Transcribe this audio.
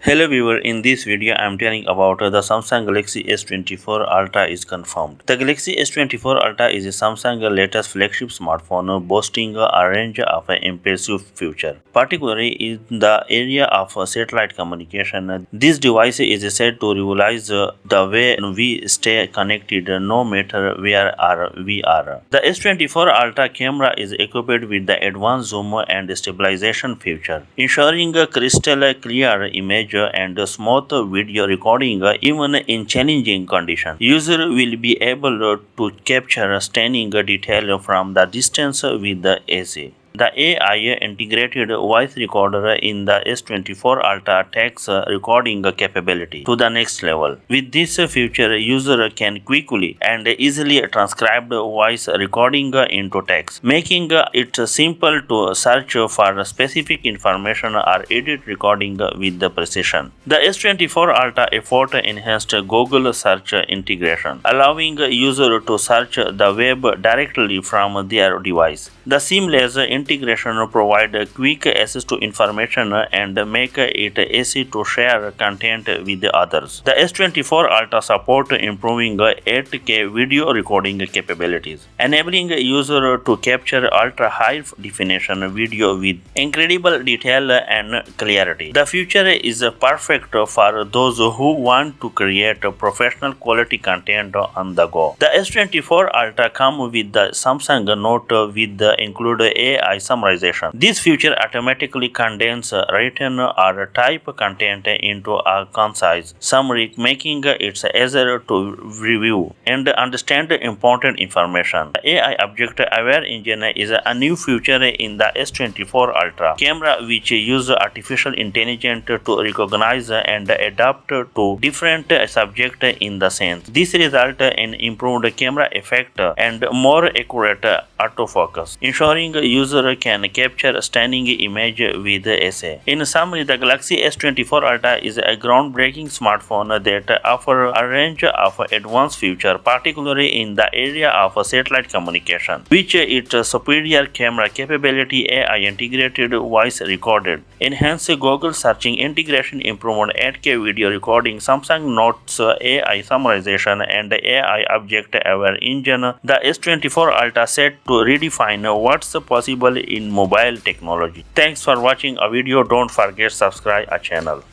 Hello viewer, in this video I am telling about the Samsung Galaxy S24 Ultra is confirmed. The Galaxy S24 Ultra is a Samsung latest flagship smartphone boasting a range of impressive features, particularly in the area of satellite communication. This device is said to revolutionize the way we stay connected no matter where we are. The S24 Ultra camera is equipped with the advanced zoom and stabilization feature, ensuring a crystal clear image and smooth video recording even in challenging conditions. User will be able to capture stunning detail from the distance with the AC. The AI integrated voice recorder in the S24 Ultra takes recording capability to the next level. With this feature, user can quickly and easily transcribe voice recording into text, making it simple to search for specific information or edit recording with the precision. The S24 Ultra effort enhanced Google search integration, allowing user to search the web directly from their device. The seamless integration provides quick access to information and make it easy to share content with others. The S24 Ultra supports improving 8K video recording capabilities, enabling user to capture ultra high definition video with incredible detail and clarity. The feature is perfect for those who want to create professional quality content on the go. The S24 Ultra comes with the Samsung Note with the included AI summarization. This feature automatically condenses written or type content into a concise summary, making it easier to review and understand important information. The AI object-aware engine is a new feature in the S24 Ultra camera, which uses artificial intelligence to recognize and adapt to different subjects in the scene. This results in improved camera effect and more accurate autofocus, ensuring user can capture stunning image with essay. In summary, the Galaxy S24 Ultra is a groundbreaking smartphone that offers a range of advanced features, particularly in the area of satellite communication, which its superior camera capability, AI integrated voice recorded, enhanced Google searching integration, improved 8K video recording, Samsung Notes AI summarization, and AI object-aware engine. The S24 Ultra set to redefine what's possible in mobile technology. Thanks for watching a video. Don't forget subscribe our channel.